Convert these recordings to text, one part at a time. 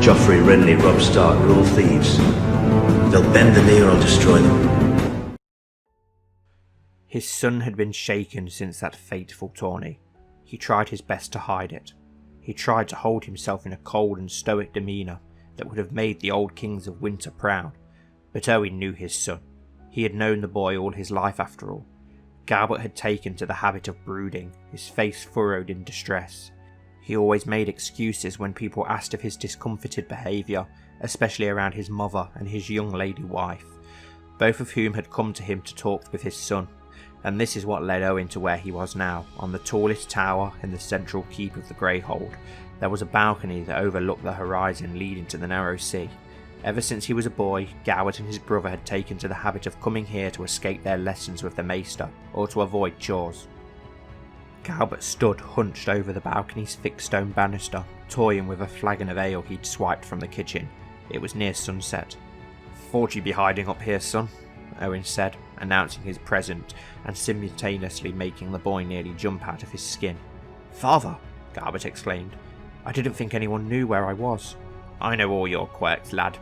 Joffrey, Renly, Robb Stark are all thieves. They'll bend the knee or I'll destroy them. His son had been shaken since that fateful tourney. He tried his best to hide it. He tried to hold himself in a cold and stoic demeanour that would have made the old kings of Winter proud. But Owen knew his son. He had known the boy all his life after all. Galbert had taken to the habit of brooding, his face furrowed in distress. He always made excuses when people asked of his discomfited behaviour, especially around his mother and his young lady wife, both of whom had come to him to talk with his son. And this is what led Owen to where he was now, on the tallest tower in the central keep of the Greyhold. There was a balcony that overlooked the horizon leading to the narrow sea. Ever since he was a boy, Galbert and his brother had taken to the habit of coming here to escape their lessons with the Maester, or to avoid chores. Galbert stood hunched over the balcony's thick stone banister, toying with a flagon of ale he'd swiped from the kitchen. It was near sunset. "Thought you'd be hiding up here, son," Owen said, announcing his presence and simultaneously making the boy nearly jump out of his skin. "Father!" Galbert exclaimed. "I didn't think anyone knew where I was." "I know all your quirks, lad.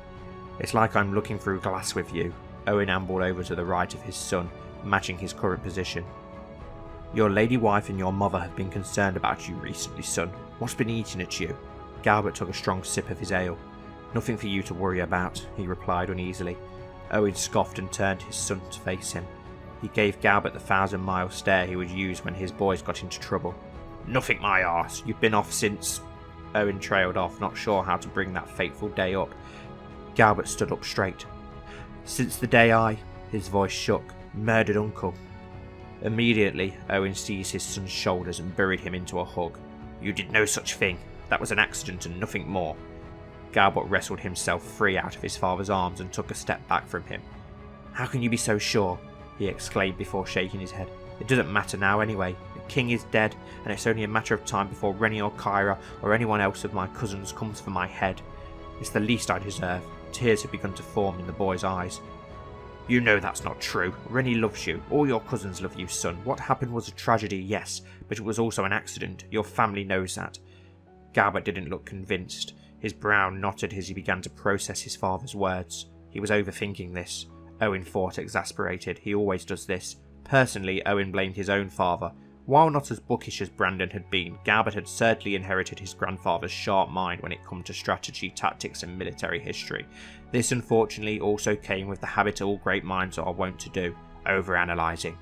It's like I'm looking through glass with you." Owen ambled over to the right of his son, matching his current position. "Your lady wife and your mother have been concerned about you recently, son. What's been eating at you?" Galbert took a strong sip of his ale. "Nothing for you to worry about," he replied uneasily. Owen scoffed and turned his son to face him. He gave Galbert the 1,000-mile stare he would use when his boys got into trouble. "Nothing my arse. You've been off since..." Owen trailed off, not sure how to bring that fateful day up. Galbert stood up straight. "Since the day I..." His voice shook. "Murdered Uncle." Immediately, Owen seized his son's shoulders and buried him into a hug. "You did no such thing. That was an accident and nothing more." Galbert wrestled himself free out of his father's arms and took a step back from him. "How can you be so sure?" he exclaimed before shaking his head. "It doesn't matter now anyway. The king is dead, and it's only a matter of time before Renly or Kyra or anyone else of my cousins comes for my head. It's the least I deserve." Tears had begun to form in the boy's eyes. "You know that's not true. Renly loves you. All your cousins love you, son. What happened was a tragedy, yes, but it was also an accident. Your family knows that." Galbert didn't look convinced. His brow knotted as he began to process his father's words. He was overthinking this. Owen thought, exasperated. He always does this. Personally, Owen blamed his own father. While not as bookish as Brandon had been, Galbert had certainly inherited his grandfather's sharp mind when it came to strategy, tactics and military history. This unfortunately also came with the habit all great minds are wont to do, overanalyzing.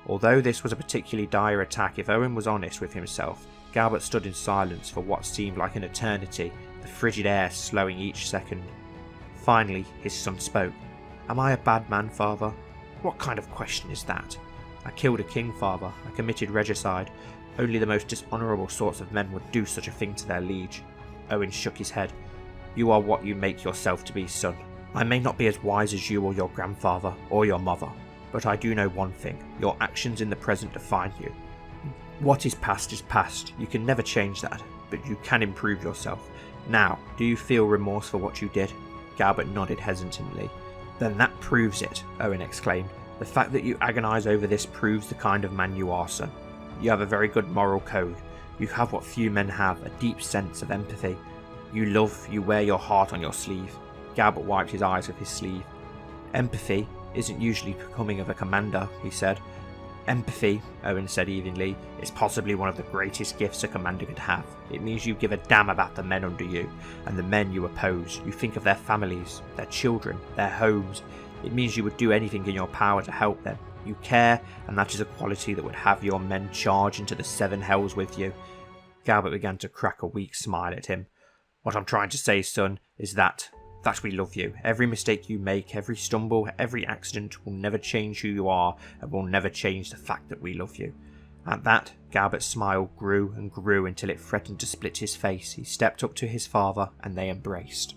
Although this was a particularly dire attack, if Owen was honest with himself, Galbert stood in silence for what seemed like an eternity, the frigid air slowing each second. Finally, his son spoke. "Am I a bad man, father?" "What kind of question is that?" "I killed a king, father. I committed regicide. Only the most dishonourable sorts of men would do such a thing to their liege." Owen shook his head. "You are what you make yourself to be, son. I may not be as wise as you or your grandfather or your mother, but I do know one thing. Your actions in the present define you. What is past is past. You can never change that, but you can improve yourself. Now, do you feel remorse for what you did?" Galbert nodded hesitantly. "Then that proves it," Owen exclaimed. "The fact that you agonise over this proves the kind of man you are, son. You have a very good moral code. You have what few men have, a deep sense of empathy. You love, you wear your heart on your sleeve." Galbert wiped his eyes with his sleeve. "Empathy isn't usually becoming of a commander," he said. "Empathy," Owen said evenly, "is possibly one of the greatest gifts a commander could have. It means you give a damn about the men under you, and the men you oppose. You think of their families, their children, their homes. It means you would do anything in your power to help them. You care, and that is a quality that would have your men charge into the seven hells with you." Galbert began to crack a weak smile at him. "What I'm trying to say, son, is that we love you. Every mistake you make, every stumble, every accident will never change who you are and will never change the fact that we love you." At that, Galbert's smile grew and grew until it threatened to split his face. He stepped up to his father and they embraced.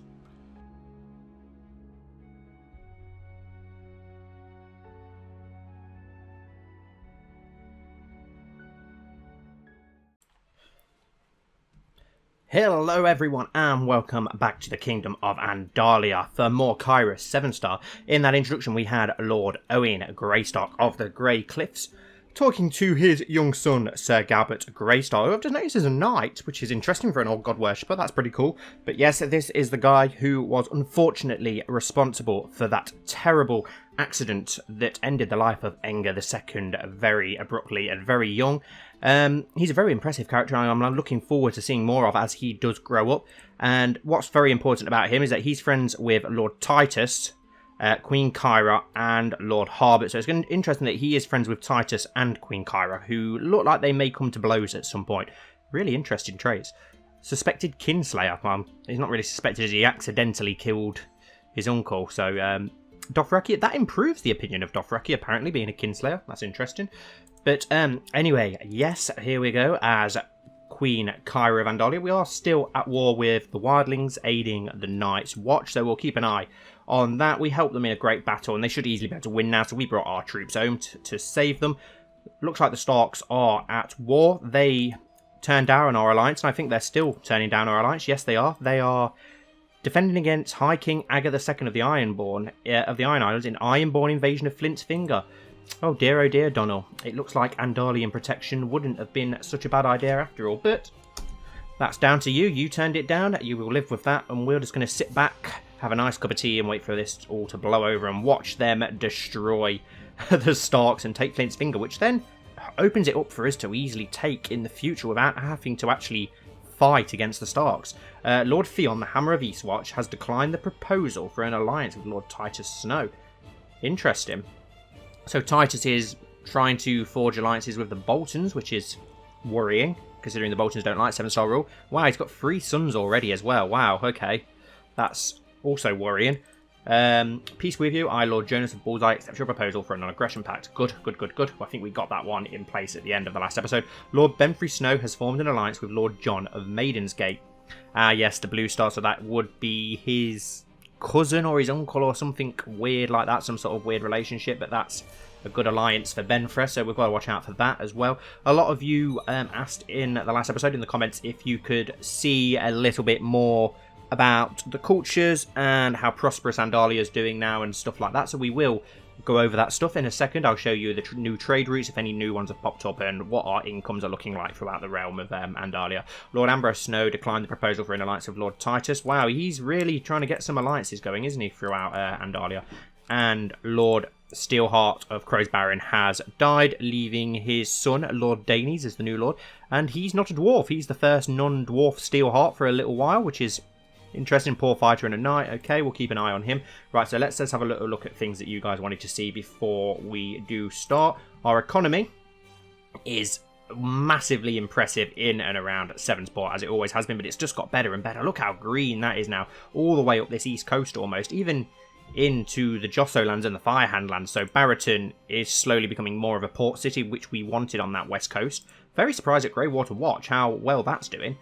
Hello everyone and welcome back to the Kingdom of Andalia for more Kyra Sevenstar. In that introduction we had Lord Owen Greystark of the Grey Cliffs talking to his young son, Sir Galbert Greystar, who I've just noticed is a knight, which is interesting for an old god worshipper. That's pretty cool. But yes, this is the guy who was unfortunately responsible for that terrible accident that ended the life of Enger II very abruptly and very young. He's a very impressive character, and I'm looking forward to seeing more of as he does grow up. And what's very important about him is that he's friends with Lord Titus, Queen Kyra, and Lord Harbert. So it's going to be interesting that he is friends with Titus and Queen Kyra, who look like they may come to blows at some point. Really interesting traits. Suspected kinslayer. Well, he's not really suspected as he accidentally killed his uncle. So Dothraki, that improves the opinion of Dothraki, apparently, being a kinslayer. That's interesting. But anyway, yes, here we go. As Queen Kyra of Andalia, we are still at war with the wildlings, aiding the Night's Watch, so we'll keep an eye on that. We helped them in a great battle, and they should easily be able to win now, so we brought our troops home to save them. Looks like the Starks are at war. They turned down our alliance, and I think they're still turning down our alliance. Yes, they are. They are defending against High King Agar II of the Ironborn, of the Iron Islands, in Ironborn invasion of Flint's Finger. Oh dear, Donnel. It looks like Andalian protection wouldn't have been such a bad idea after all, but that's down to you. You turned it down. You will live with that, and we're just going to sit back, have a nice cup of tea, and wait for this all to blow over and watch them destroy the Starks and take Flint's Finger, which then opens it up for us to easily take in the future without having to actually fight against the Starks. Lord Theon, the Hammer of Eastwatch, has declined the proposal for an alliance with Lord Titus Snow. Interesting. So Titus is trying to forge alliances with the Boltons, which is worrying, considering the Boltons don't like 7-star rule. Wow, he's got 3 sons already as well. Wow, okay. That's also worrying. Peace with you. I, Lord Jonas of Bullseye, accept your proposal for a non-aggression pact. Good. Well, I think we got that one in place at the end of the last episode. Lord Benfrey Snow has formed an alliance with Lord John of Maiden's Gate. Ah, yes, the Blue Star, so that would be his cousin or his uncle or something weird like that, some sort of weird relationship, but that's a good alliance for Benfrey, so we've got to watch out for that as well. A lot of you asked in the last episode in the comments if you could see a little bit more about the cultures and how prosperous Andalia is doing now and stuff like that, so we will go over that stuff in a second. I'll show you the new trade routes if any new ones have popped up and what our incomes are looking like throughout the realm of Andalia. Lord Ambrose Snow declined the proposal for an alliance with Lord Titus. Wow, he's really trying to get some alliances going, isn't he, throughout Andalia? And Lord Steelheart of Crow's Baron has died, leaving his son, Lord Daynes, as the new lord. And he's not a dwarf. He's the first non-dwarf Steelheart for a little while, which is interesting. Poor fighter and a knight. Okay, we'll keep an eye on him. Right, so let's have a little look at things that you guys wanted to see before we do start. Our economy is massively impressive in and around Sevensport, as it always has been, but it's just got better and better. Look how green that is now, all the way up this east coast almost, even into the Josso lands and the Firehand lands. So Barraton is slowly becoming more of a port city, which we wanted on that west coast. Very surprised at Greywater Watch how well that's doing.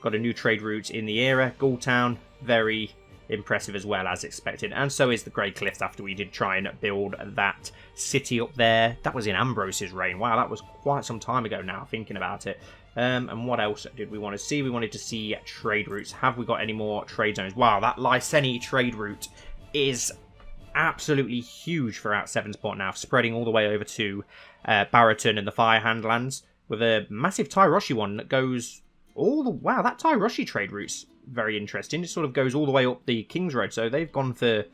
Got a new trade route in the era. Ghoultown, very impressive as well, as expected. And so is the Grey Cliffs, after we did try and build that city up there. That was in Ambrose's reign. Wow, that was quite some time ago now, thinking about it. And what else did we want to see? We wanted to see trade routes. Have we got any more trade zones? Wow, that Lyseni trade route is absolutely huge throughout Sevensport now, spreading all the way over to Barraton and the Firehand lands, with a massive Tyroshi one that goes all the... Wow, that Tyroshi trade route's very interesting. It sort of goes all the way up the King's Road, so they've gone for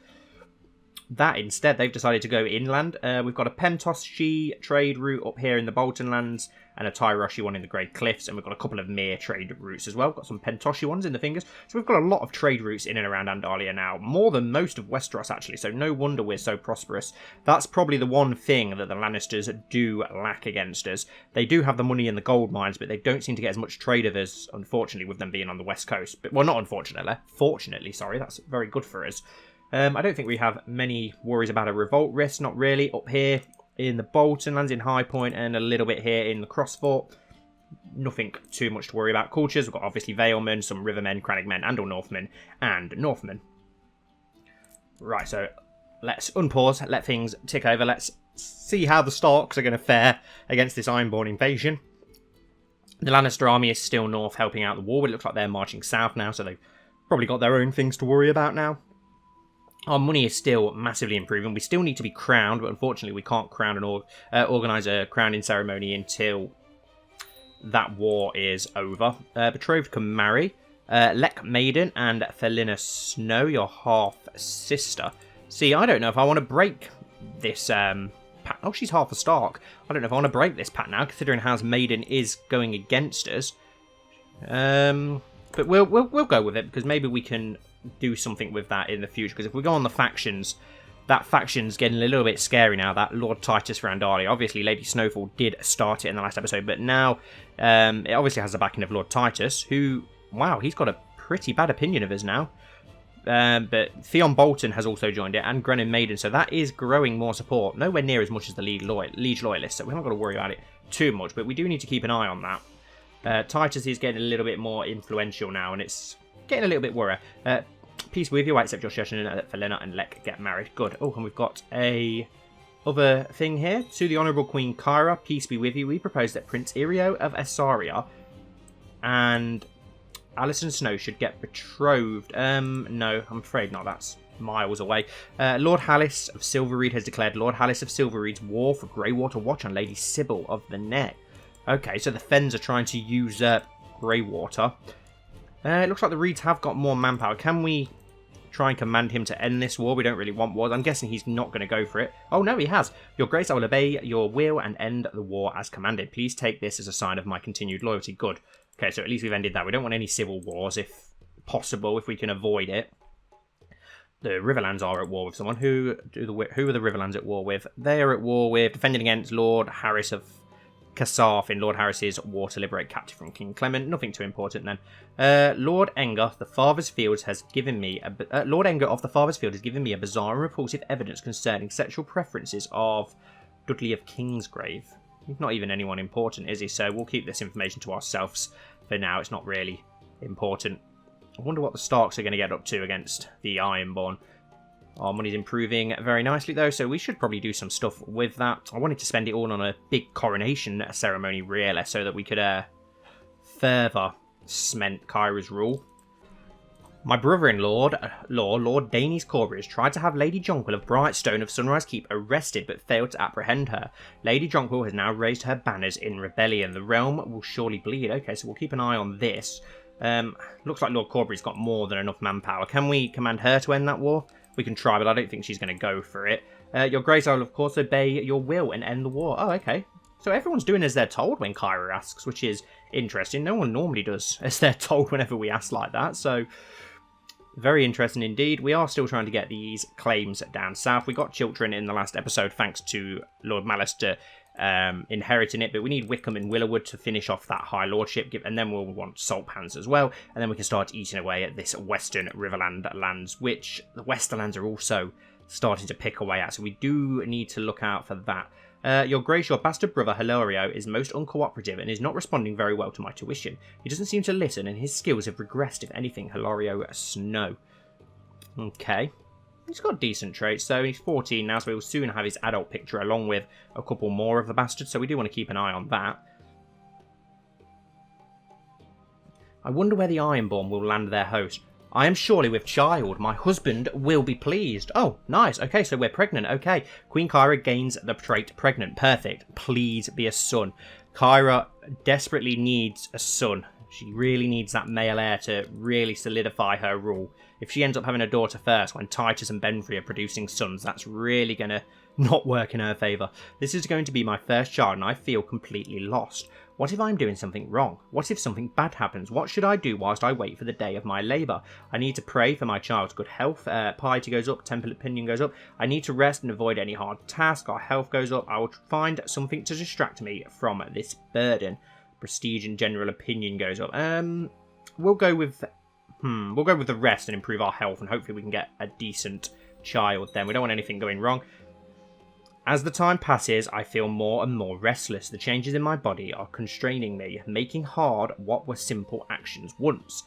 that instead. They've decided to go inland. We've got a Pentoshi trade route up here in the Bolton lands, and a Tyroshi one in the Grey Cliffs, and we've got a couple of Mere trade routes as well. We've got some Pentoshi ones in the fingers. So we've got a lot of trade routes in and around Andalia now, more than most of Westeros actually, so no wonder we're so prosperous. That's probably the one thing that the Lannisters do lack against us. They do have the money in the gold mines, but they don't seem to get as much trade of us, unfortunately, with them being on the west coast. But, well, not unfortunately, fortunately, sorry, that's very good for us. I don't think we have many worries about a revolt risk, not really. Up here in the Bolton lands, in High Point, and a little bit here in the Crossfort, nothing too much to worry about. Cultures, we've got obviously Valemen, some Rivermen, Crannogmen, Andal-Northmen, and Northmen. Right, so let's unpause, let things tick over. Let's see how the Starks are going to fare against this Ironborn invasion. The Lannister army is still north helping out the war, but it looks like they're marching south now, so they've probably got their own things to worry about now. Our money is still massively improving. We still need to be crowned, but unfortunately we can't crown and organise a crowning ceremony until that war is over. Betrothed can marry. Lek Maiden and Felina Snow, your half-sister. See, I don't know if I want to break this pact. Oh, she's half a Stark. I don't know if I want to break this pact now, considering House Maiden is going against us. But we'll go with it, because maybe we can do something with that in the future. Because if we go on the factions, that faction's getting a little bit scary now, that Lord Titus for Andalia. Obviously, Lady Snowfall did start it in the last episode, but now it obviously has the backing of Lord Titus, who, wow, he's got a pretty bad opinion of us now. But Theon Bolton has also joined it, and Grennan Maiden, so that is growing more support. Nowhere near as much as the Liege Loyalist, so we haven't got to worry about it too much, but we do need to keep an eye on that. Titus is getting a little bit more influential now, and it's getting a little bit worried. Peace with you, I accept your suggestion that Felina and Lek get married. Good. Oh, and we've got a other thing here. To the Honourable Queen Kyra, peace be with you. We propose that Prince Irio of Essaria and Alison Snow should get betrothed. No, I'm afraid not. That's miles away. Lord Hallis of Silverreed has declared Lord Hallis of Silverreed's war for Greywater Watch on Lady Sybil of the Neck. Okay, so the Fens are trying to usurp Greywater. It looks like the Reeds have got more manpower. Can we try and command him to end this war? We don't really want wars. I'm guessing he's not going to go for it. Oh, no, he has. Your Grace, I will obey your will and end the war as commanded. Please take this as a sign of my continued loyalty. Good. Okay, so at least we've ended that. We don't want any civil wars, if possible, if we can avoid it. The Riverlands are at war with someone. Who are the Riverlands at war with? They are at war with, defending against Lord Harris of Kasarth in Lord Harris's war to liberate captive from King Clement. Nothing too important then. Lord Enger, the Father's Fields, has given me Lord Enger of the Father's Field has given me a bizarre and repulsive evidence concerning sexual preferences of Dudley of Kingsgrave. He's not even anyone important, is he? So we'll keep this information to ourselves for now. It's not really important. I wonder what the Starks are going to get up to against the Ironborn. Our money's improving very nicely, though, so we should probably do some stuff with that. I wanted to spend it all on a big coronation ceremony, really, so that we could further cement Kyra's rule. My brother-in-law, Lord Daynes Corbridge, tried to have Lady Jonquil of Brightstone of Sunrise Keep arrested, but failed to apprehend her. Lady Jonquil has now raised her banners in rebellion. The realm will surely bleed. Okay, so we'll keep an eye on this. Looks like Lord Corbridge's got more than enough manpower. Can we command her to end that war? We can try, but I don't think she's going to go for it. Your Grace, I will of course obey your will and end the war. Oh, okay. So everyone's doing as they're told when Kyra asks, which is interesting. No one normally does as they're told whenever we ask like that, so very interesting indeed. We are still trying to get these claims down south. We got Chiltern in the last episode thanks to Lord Mallister inheriting it, but we need Wycombe and Willowood to finish off that High Lordship, and then we'll want Saltpans as well, and then we can start eating away at this Western Riverland lands, which the Westerlands are also starting to pick away at, so we do need to look out for that. Your Grace, your bastard brother Hilario is most uncooperative and is not responding very well to my tuition. He doesn't seem to listen, and his skills have regressed, if anything. Hilario Snow. Okay. He's got decent traits, so he's 14 now, so he'll soon have his adult picture along with a couple more of the bastards, so we do want to keep an eye on that. I wonder where the Ironborn will land their host. I am surely with child. My husband will be pleased. Oh, nice. Okay, so we're pregnant. Okay. Queen Kyra gains the trait pregnant. Perfect. Please be a son. Kyra desperately needs a son. She really needs that male heir to really solidify her rule. If she ends up having a daughter first, when Titus and Benfrey are producing sons, that's really going to not work in her favour. This is going to be my first child, and I feel completely lost. What if I'm doing something wrong? What if something bad happens? What should I do whilst I wait for the day of my labour? I need to pray for my child's good health. Piety goes up, temple opinion goes up. I need to rest and avoid any hard task. Our health goes up. I will find something to distract me from this burden. Prestige and general opinion goes up. We'll go with the rest and improve our health, and hopefully we can get a decent child then. We don't want anything going wrong. As the time passes, I feel more and more restless. The changes in my body are constraining me, making hard what were simple actions once.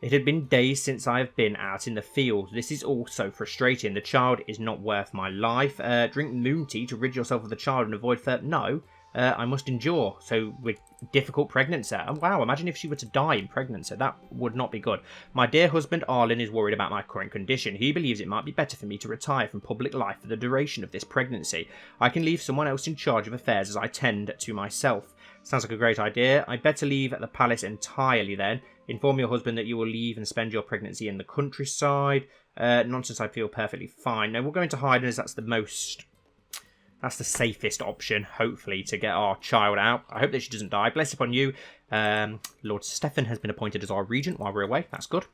It had been days since I have been out in the field. This is all so frustrating. The child is not worth my life. Drink moon tea to rid yourself of the child and avoid No. I must endure. So with difficult pregnancy. And wow, imagine if she were to die in pregnancy. That would not be good. My dear husband Arlen is worried about my current condition. He believes it might be better for me to retire from public life for the duration of this pregnancy. I can leave someone else in charge of affairs as I tend to myself. Sounds like a great idea. I'd better leave the palace entirely then. Inform your husband that you will leave and spend your pregnancy in the countryside. Nonsense, I feel perfectly fine. No, we'll go into hiding as that's the safest option, hopefully, to get our child out. I hope that she doesn't die. Bless upon you. Lord Stefan has been appointed as our regent while we're away. That's good.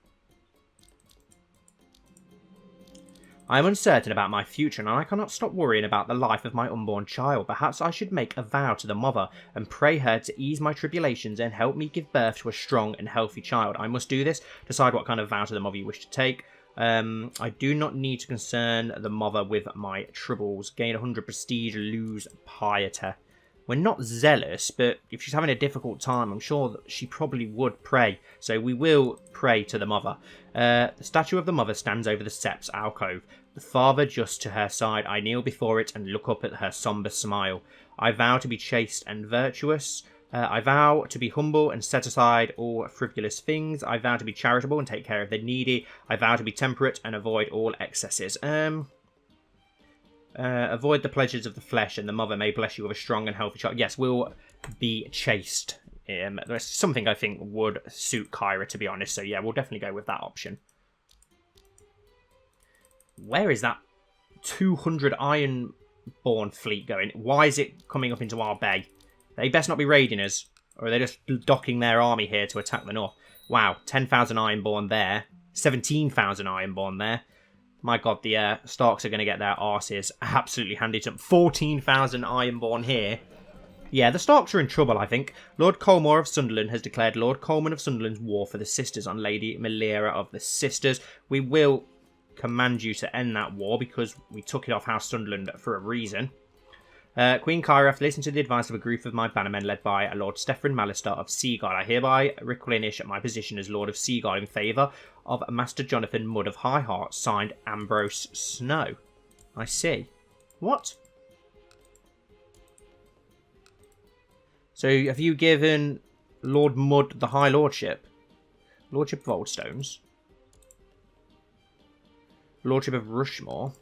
I am uncertain about my future, and I cannot stop worrying about the life of my unborn child. Perhaps I should make a vow to the mother, and pray her to ease my tribulations and help me give birth to a strong and healthy child. I must do this. Decide what kind of vow to the mother you wish to take. I do not need to concern the mother with my troubles. Gain 100 prestige, lose piety. We're not zealous, but if she's having a difficult time, I'm sure that she probably would pray. So we will pray to the mother. The statue of the mother stands over the sept's alcove. The father just to her side. I kneel before it and look up at her sombre smile. I vow to be chaste and virtuous. I vow to be humble and set aside all frivolous things. I vow to be charitable and take care of the needy. I vow to be temperate and avoid all excesses. Avoid the pleasures of the flesh, and the mother may bless you with a strong and healthy child. Yes, we'll be chaste. There's something I think would suit Kyra, to be honest. So yeah, we'll definitely go with that option. Where is that 200 Ironborn fleet going? Why is it coming up into our bay? They best not be raiding us, or are they just docking their army here to attack the north? Wow, 10,000 Ironborn there, 17,000 Ironborn there. My god, the Starks are going to get their arses absolutely handed to them. 14,000 Ironborn here. Yeah, the Starks are in trouble, I think. Lord Colmore of Sunderland has declared Lord Coleman of Sunderland's war for the sisters on Lady Melira of the Sisters. We will command you to end that war because we took it off House Sunderland for a reason. Queen Kyra, after listening to the advice of a group of my bannermen led by Lord Stefan Mallister of Seagull, I hereby relinquish my position as Lord of Seagull in favour of Master Jonathan Mudd of High Heart, signed Ambrose Snow. I see. What? So have you given Lord Mudd the High Lordship? Lordship of Oldstones? Lordship of Rushmore?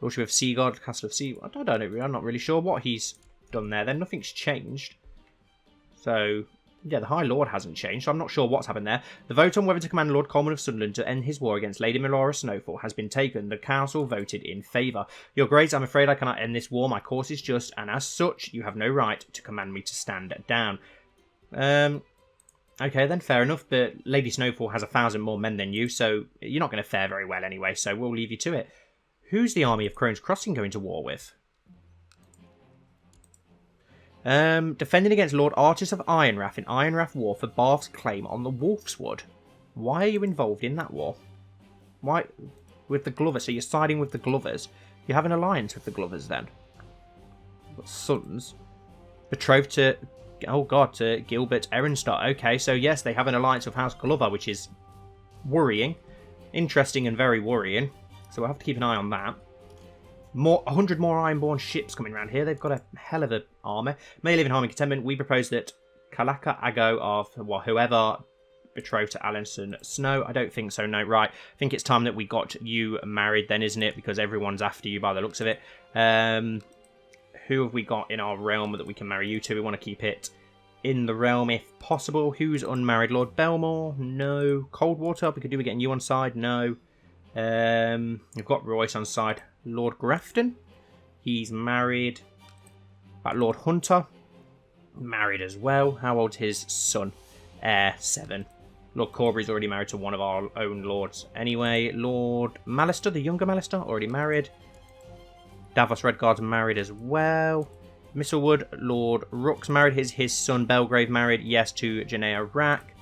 Lordship of Seagod, Castle of Sea. I don't know. I'm not really sure what he's done there. Then nothing's changed. So yeah, the High Lord hasn't changed. So I'm not sure what's happened there. The vote on whether to command Lord Coleman of Sunderland to end his war against Lady Melora Snowfall has been taken. The council voted in favour. Your Grace, I'm afraid I cannot end this war. My course is just, and as such, you have no right to command me to stand down. Okay, then fair enough. But Lady Snowfall has 1,000 more men than you, so you're not going to fare very well anyway. So we'll leave you to it. Who's the army of Crone's Crossing going to war with? Defending against Lord Artis of Ironrath in Ironrath War for Bath's claim on the Wolfswood. Why are you involved in that war? Why? With the Glovers. So you're siding with the Glovers. You have an alliance with the Glovers then. You've got sons. Betrothed to... Oh god, to Gilbert Erenstar. Okay, so yes, they have an alliance with House Glover, which is worrying. Interesting and very worrying. So we'll have to keep an eye on that. 100 more Ironborn ships coming around here. They've got a hell of an army. May live in harm and contentment. We propose that Kalaka Ago of whoever betrothed to Alanson Snow. I don't think so, no. Right. I think it's time that we got you married then, isn't it? Because everyone's after you by the looks of it. Who have we got in our realm that we can marry you to? We want to keep it in the realm if possible. Who's unmarried? Lord Belmore? No. Coldwater? We could do with getting you on side? No. We've got Royce on side. Lord Grafton, he's married. Lord Hunter, married as well. How old's his son? Heir 7. Lord Corbury's already married to one of our own lords. Anyway, Lord Mallister, the younger Mallister, already married. Davos Redguard's married as well. Mistlewood, Lord Rook's married. His son Belgrave married, yes, to Janaea Rack.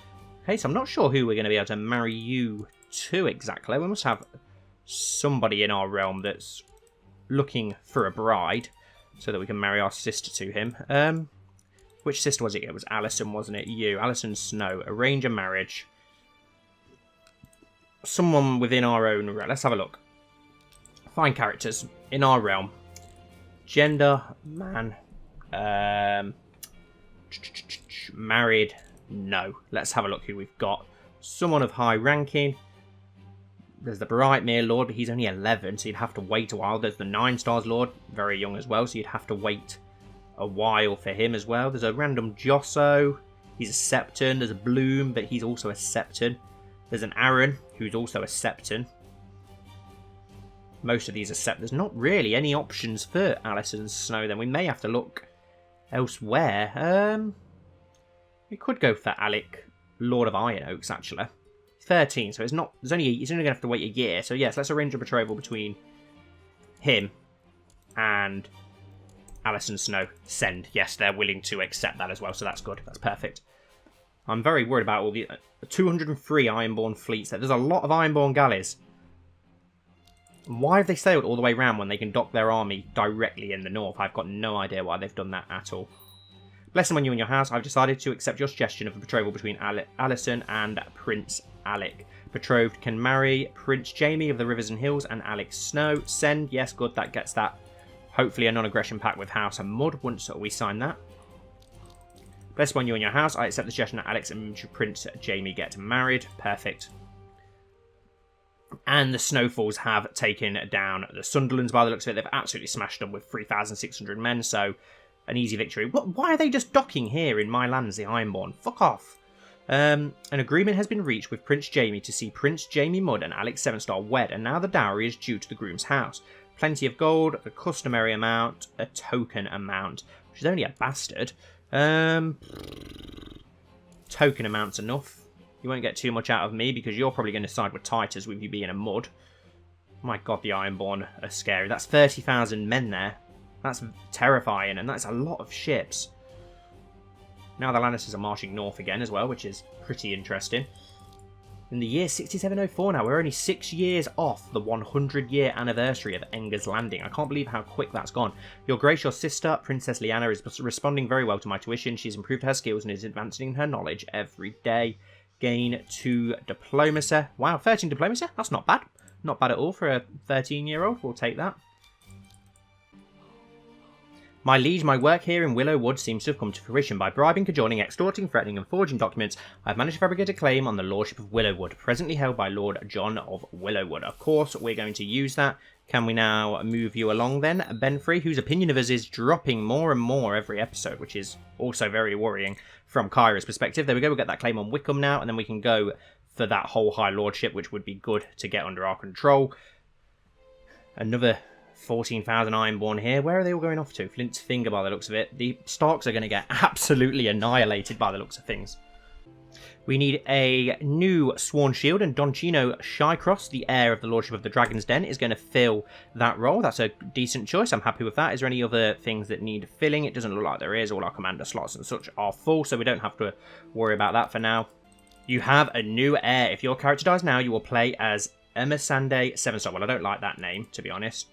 Okay, so I'm not sure who we're going to be able to marry you to exactly. We must have somebody in our realm that's looking for a bride so that we can marry our sister to him. Which sister was it? It was Alison, wasn't it? You. Alison Snow. Arrange a marriage. Someone within our own realm. Let's have a look. Find characters in our realm. Gender, man. Married, no. Let's have a look who we've got. Someone of high ranking. There's the Brightmere Lord, but he's only 11, so you'd have to wait a while. There's the 9 Stars Lord, very young as well, so you'd have to wait a while for him as well. There's a random Josso. He's a Septon. There's a Bloom, but he's also a Septon. There's an Aaron, who's also a Septon. Most of these are Septons. There's not really any options for Alicent Snow, then. We may have to look elsewhere. We could go for Alec, Lord of Iron Oaks, actually. 13, so it's not. He's only going to have to wait a year. So yes, let's arrange a betrothal between him and Alicent Snow. Send. Yes, they're willing to accept that as well, so that's good. That's perfect. I'm very worried about all the 203 Ironborn fleets there. There's a lot of Ironborn galleys. Why have they sailed all the way around when they can dock their army directly in the north? I've got no idea why they've done that at all. Blessing on you and your house. I've decided to accept your suggestion of a betrothal between Alicent and Prince Alec. Betrothed can marry Prince Jaime of the Rivers and Hills and Alec Snow. Send. Yes, good. That gets that. Hopefully a non-aggression pact with House and Mud once we sign that. Blessed on you and your house. I accept the suggestion that Alex and Prince Jaime get married. Perfect. And the Snowfalls have taken down the Sunderlands by the looks of it. They've absolutely smashed them with 3,600 men, so an easy victory. Why are they just docking here in my lands, the Ironborn? Fuck off. An agreement has been reached with Prince Jaime to see Prince Jaime Mudd and Alex Sevenstar wed, and now the dowry is due to the groom's house. Plenty of gold, the customary amount, a token amount, which is only a bastard. Token amount's enough. You won't get too much out of me because you're probably going to side with Titus with you being a Mud. My god, the Ironborn are scary. That's 30,000 men there. That's terrifying, and that's a lot of ships. Now the Lannisters are marching north again as well, which is pretty interesting. In the year 6704 now, we're only 6 years off the 100-year anniversary of Enger's landing. I can't believe how quick that's gone. Your gracious sister, Princess Lyanna, is responding very well to my tuition. She's improved her skills and is advancing her knowledge every day. Gain 2 diplomacy. Wow, 13 diplomacy? That's not bad. Not bad at all for a 13-year-old. We'll take that. My liege, my work here in Willow Wood seems to have come to fruition. By bribing, cajoling, extorting, threatening and forging documents, I've managed to fabricate a claim on the Lordship of Willow Wood, presently held by Lord John of Willow Wood. Of course, we're going to use that. Can we now move you along then? Benfrey, whose opinion of us is dropping more and more every episode, which is also very worrying from Kyra's perspective. There we go, we'll get that claim on Wycombe now, and then we can go for that whole High Lordship, which would be good to get under our control. Another 14,000 Ironborn here. Where are they all going off to? Flint's Finger by the looks of it. The Starks are going to get absolutely annihilated by the looks of things. We need a new Sworn Shield, and Doncino Shycross, the heir of the Lordship of the Dragon's Den, is going to fill that role. That's a decent choice. I'm happy with that. Is there any other things that need filling? It doesn't look like there is. All our commander slots and such are full, so we don't have to worry about that for now. You have a new heir. If your character dies now, you will play as Emersande Sevenstar. Well, I don't like that name, to be honest.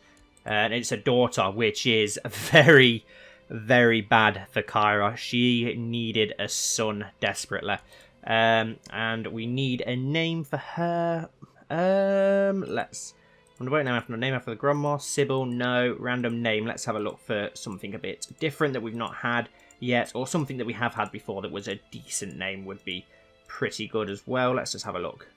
And it's a daughter, which is very, very bad for Kyra. She needed a son desperately. And we need a name for her. Let's... Name after the Grandma. Sybil, no. Random name. Let's have a look for something a bit different that we've not had yet. Or something that we have had before that was a decent name would be pretty good as well. Let's just have a look.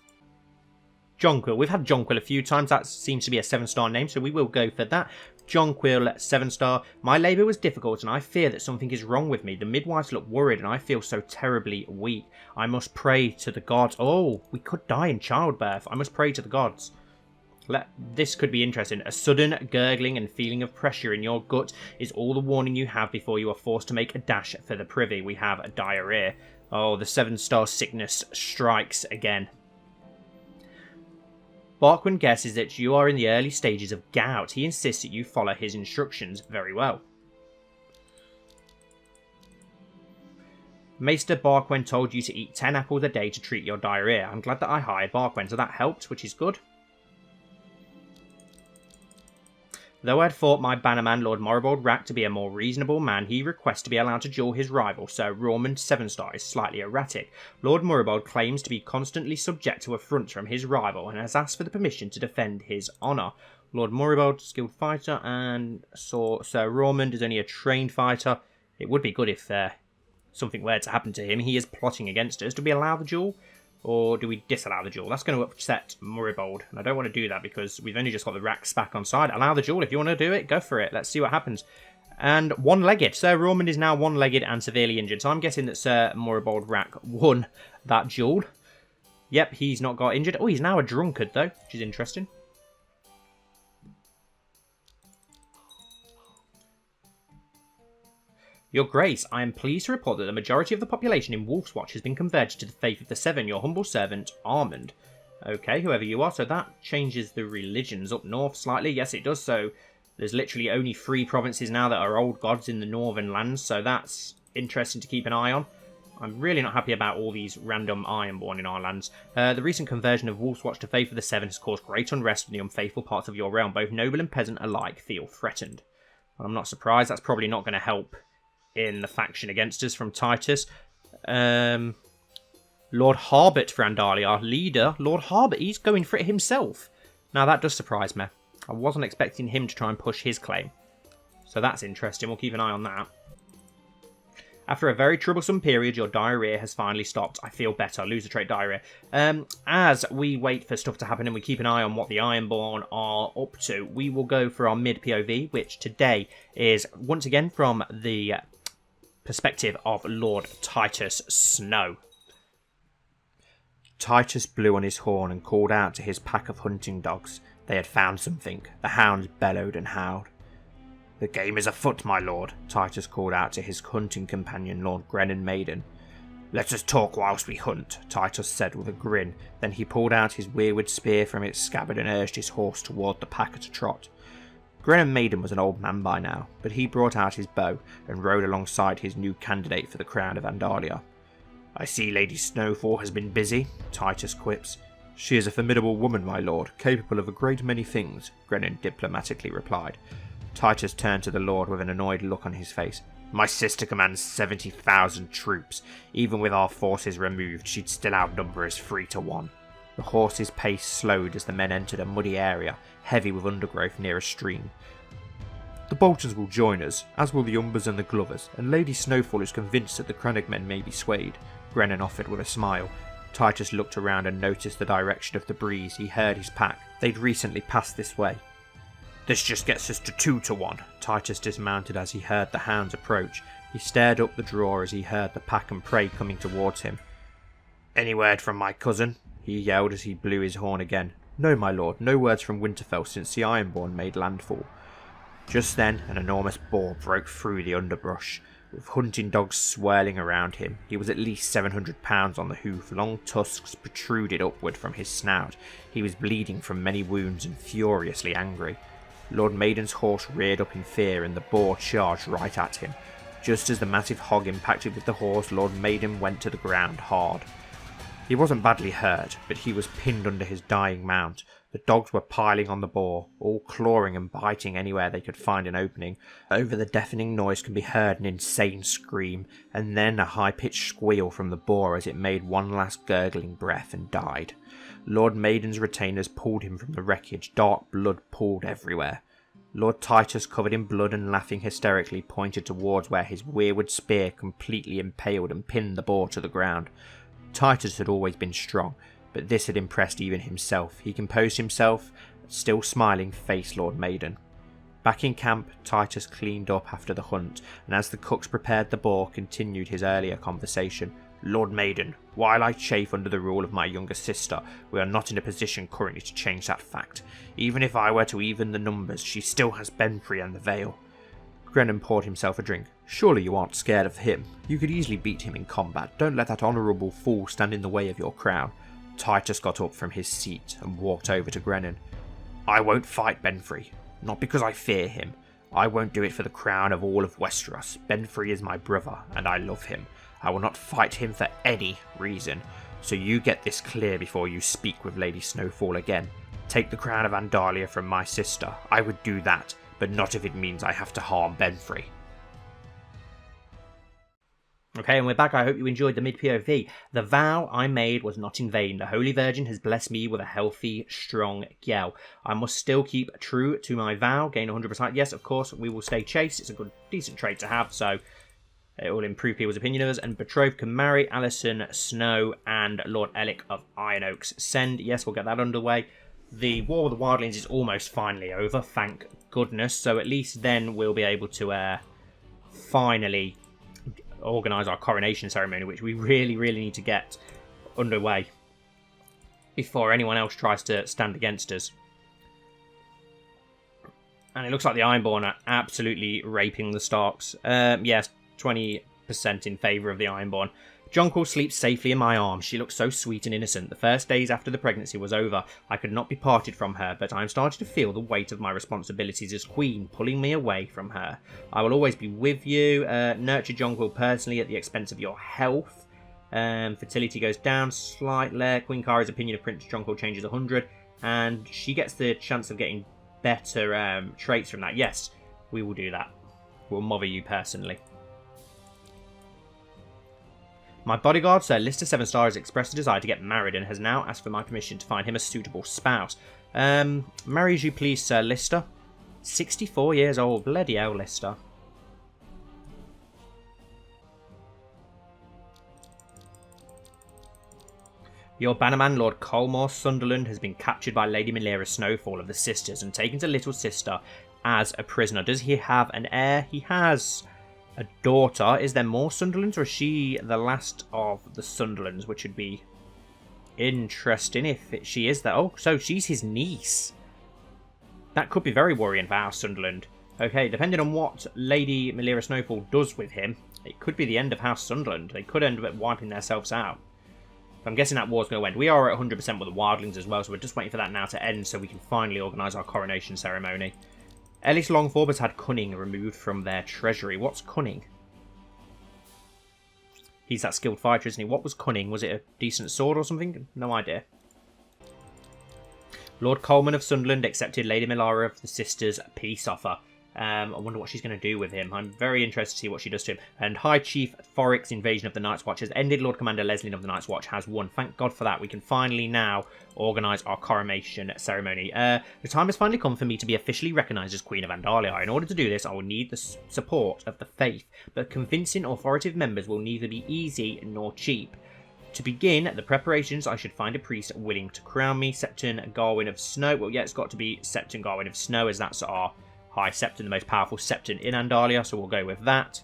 Jonquil. We've had Jonquil a few times. That seems to be a 7-star name, so we will go for that. Jonquil, 7-star. My labour was difficult, and I fear that something is wrong with me. The midwives look worried, and I feel so terribly weak. I must pray to the gods. Oh, we could die in childbirth. I must pray to the gods. This could be interesting. A sudden gurgling and feeling of pressure in your gut is all the warning you have before you are forced to make a dash for the privy. We have a diarrhea. Oh, the 7-star sickness strikes again. Barquin guesses that you are in the early stages of gout. He insists that you follow his instructions very well. Maester Barquin told you to eat 10 apples a day to treat your diarrhea. I'm glad that I hired Barquin, so that helped, which is good. Though I had thought my bannerman Lord Morribold Rack to be a more reasonable man, he requests to be allowed to duel his rival, Sir Roman 7-star is slightly erratic. Lord Morribold claims to be constantly subject to affronts from his rival and has asked for the permission to defend his honour. Lord Moribald, skilled fighter, and Sir Romand is only a trained fighter. It would be good if something were to happen to him. He is plotting against us. Do we allow the duel, or do we disallow the duel? That's going to upset Moribald, and I don't want to do that because we've only just got the racks back on side. Allow the duel. If you want to do it, go for it. Let's see what happens. And one-legged. Sir Romand is now one-legged and severely injured, so I'm guessing that Sir Moribald Rack won that duel. Yep, he's not got injured. Oh, he's now a drunkard, though, which is interesting. Your Grace, I am pleased to report that the majority of the population in Wolf's Watch has been converted to the faith of the Seven. Your humble servant, Armand. Okay, whoever you are. So that changes the religions up north slightly. Yes, it does. So there's literally only 3 provinces now that are old gods in the northern lands. So that's interesting to keep an eye on. I'm really not happy about all these random Ironborn in our lands. The recent conversion of Wolf's Watch to faith of the Seven has caused great unrest in the unfaithful parts of your realm. Both noble and peasant alike feel threatened. I'm not surprised. That's probably not going to help in the faction against us from Titus. Lord Harbert for Andalia, our leader. Lord Harbert, he's going for it himself. Now that does surprise me. I wasn't expecting him to try and push his claim. So that's interesting. We'll keep an eye on that. After a very troublesome period, your diarrhea has finally stopped. I feel better. Lose the trait diarrhea. As we wait for stuff to happen and we keep an eye on what the Ironborn are up to, we will go for our mid POV, which today is once again from the perspective of Lord Titus Snow. Titus blew on his horn and called out to his pack of hunting dogs. They had found something. The hounds bellowed and howled. The game is afoot, my lord, Titus called out to his hunting companion, Lord Grand Maester. Let us talk whilst we hunt, Titus said with a grin. Then he pulled out his weirwood spear from its scabbard and urged his horse toward the pack at a trot. Grand Maester was an old man by now, but he brought out his bow and rode alongside his new candidate for the crown of Andalia. I see Lady Snowfall has been busy, Titus quips. She is a formidable woman, my lord, capable of a great many things, Grenon diplomatically replied. Titus turned to the lord with an annoyed look on his face. My sister commands 70,000 troops. Even with our forces removed, she'd still outnumber us 3-1. The horse's pace slowed as the men entered a muddy area, heavy with undergrowth near a stream. The Boltons will join us, as will the Umbers and the Glovers, and Lady Snowfall is convinced that the Crannog men may be swayed, Grenon offered with a smile. Titus looked around and noticed the direction of the breeze. He heard his pack. They'd recently passed this way. This just gets us to 2-1. Titus dismounted as he heard the hounds approach. He stared up the draw as he heard the pack and prey coming towards him. Any word from my cousin? He yelled as he blew his horn again. No, my lord, no words from Winterfell since the Ironborn made landfall. Just then, an enormous boar broke through the underbrush. With hunting dogs swirling around him, he was at least 700 pounds on the hoof. Long tusks protruded upward from his snout. He was bleeding from many wounds and furiously angry. Lord Maiden's horse reared up in fear and the boar charged right at him. Just as the massive hog impacted with the horse, Lord Maiden went to the ground hard. He wasn't badly hurt, but he was pinned under his dying mount. The dogs were piling on the boar, all clawing and biting anywhere they could find an opening. Over the deafening noise could be heard an insane scream, and then a high-pitched squeal from the boar as it made one last gurgling breath and died. Lord Maiden's retainers pulled him from the wreckage. Dark blood pooled everywhere. Lord Titus, covered in blood and laughing hysterically, pointed towards where his weirwood spear completely impaled and pinned the boar to the ground. Titus had always been strong, but this had impressed even himself. He composed himself, still smiling, faced Lord Maiden. Back in camp, Titus cleaned up after the hunt, and as the cooks prepared the boar, continued his earlier conversation. Lord Maiden, while I chafe under the rule of my younger sister, we are not in a position currently to change that fact. Even if I were to even the numbers, she still has Benfrey and the Vale. Grenon poured himself a drink. Surely you aren't scared of him. You could easily beat him in combat. Don't let that honourable fool stand in the way of your crown. Titus got up from his seat and walked over to Grenon. I won't fight Benfrey. Not because I fear him. I won't do it for the crown of all of Westeros. Benfrey is my brother, and I love him. I will not fight him for any reason. So you get this clear before you speak with Lady Snowfall again. Take the crown of Andalia from my sister. I would do that, but not if it means I have to harm Benfrey. Okay, and we're back. I hope you enjoyed the mid-POV. The vow I made was not in vain. The Holy Virgin has blessed me with a healthy, strong Gyel. I must still keep true to my vow, gain 100%. Yes, of course, we will stay chaste. It's a good, decent trait to have, so it will improve people's opinion of us. And betrothed can marry Alicent Snow and Lord Ellic of Iron Oaks. Send. Yes, we'll get that underway. The War with the Wildlings is almost finally over, thank goodness. So at least then we'll be able to finally organise our coronation ceremony, which we really need to get underway before anyone else tries to stand against us. And it looks like the Ironborn are absolutely raping the Starks. Yes, 20% in favour of the Ironborn. Jonquil sleeps safely in my arms. She looks so sweet and innocent. The first days after the pregnancy was over, I could not be parted from her, but I am starting to feel the weight of my responsibilities as queen pulling me away from her. I will always be with you. Nurture Jonquil personally at the expense of your health. Fertility goes down slightly. Queen Kyra's opinion of Prince Jonquil changes 100, and she gets the chance of getting better traits from that. Yes, we will do that. We'll mother you personally. My bodyguard, Sir Lister Sevenstar, has expressed a desire to get married and has now asked for my permission to find him a suitable spouse. Marry as you please, Sir Lister. 64 years old. Bloody hell, Lister. Your bannerman, Lord Colmore Sunderland, has been captured by Lady Melira Snowfall of the Sisters and taken to Little Sister as a prisoner. Does he have an heir? He has a daughter. Is there more Sunderlands, or is she the last of the Sunderlands, which would be interesting if she is that. Oh, so she's his niece. That could be very worrying for House Sunderland. Okay, depending on what Lady Melira Snowfall does with him, it could be the end of House Sunderland. They could end up wiping themselves out. I'm guessing that war's going to end. We are at 100% with the Wildlings as well, so we're just waiting for that now to end so we can finally organise our coronation ceremony. Ellis Longforb has had cunning removed from their treasury. What's cunning? He's that skilled fighter, isn't he? What was cunning? Was it a decent sword or something? No idea. Lord Coleman of Sunderland accepted Lady Melira of the Sisters' peace offer. I wonder what she's going to do with him. I'm very interested to see what she does to him. And High Chief Thoric's invasion of the Night's Watch has ended. Lord Commander Leslie of the Night's Watch has won. Thank God for that. We can finally now organise our coronation ceremony. The time has finally come for me to be officially recognised as Queen of Andalia. In order to do this, I will need the support of the faith, but convincing authoritative members will neither be easy nor cheap. To begin the preparations, I should find a priest willing to crown me. Septon Garwin of Snow. Well, yeah, it's got to be Septon Garwin of Snow, as that's our High Septon, the most powerful Septon in Andalia, so we'll go with that.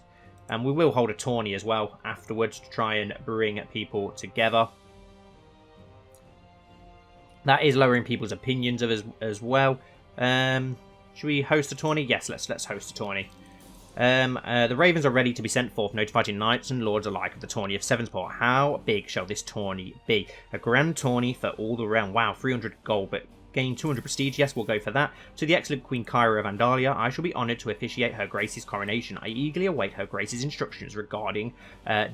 And we will hold a tourney as well afterwards to try and bring people together. That is lowering people's opinions of us as well. Should we host a tourney? Yes, let's host a tourney. The Ravens are ready to be sent forth, notifying knights and lords alike of the tourney of Sevensport. How big shall this tourney be? A grand tourney for all the realm. Wow, 300 gold, but gain 200 prestige. Yes, we'll go for that. To the excellent Queen Kyra of Andalia, I shall be honoured to officiate Her Grace's coronation. I eagerly await Her Grace's instructions regarding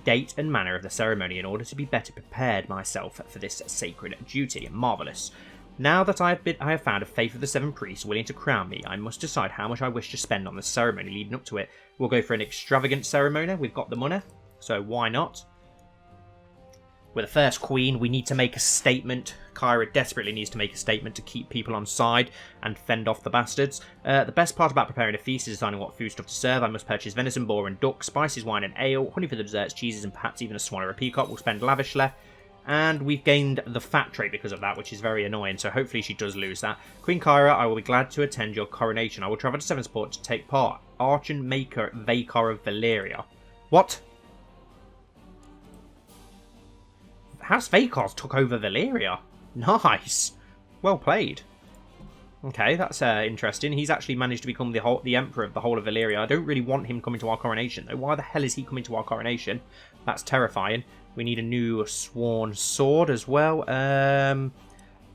date and manner of the ceremony in order to be better prepared myself for this sacred duty. Marvellous. Now that I have found a faith of the 7 priests willing to crown me, I must decide how much I wish to spend on the ceremony leading up to it. We'll go for an extravagant ceremony. We've got the money, so why not? We're the first queen. We need to make a statement. Kyra desperately needs to make a statement to keep people on side and fend off the bastards. The best part about preparing a feast is deciding what foodstuff to serve. I must purchase venison, boar and duck, spices, wine and ale, honey for the desserts, cheeses and perhaps even a swan or a peacock. We'll spend lavishly. And we've gained the fat trait because of that, which is very annoying, so hopefully she does lose that. Queen Kyra, I will be glad to attend your coronation. I will travel to Sevensport to take part. Archon Maker Vakar of Valyria. What? House Vakar took over Valyria. Nice. Well played. Okay, that's interesting. He's actually managed to become the Emperor of the whole of Valyria. I don't really want him coming to our coronation, though. Why the hell is he coming to our coronation? That's terrifying. We need a new sworn sword as well.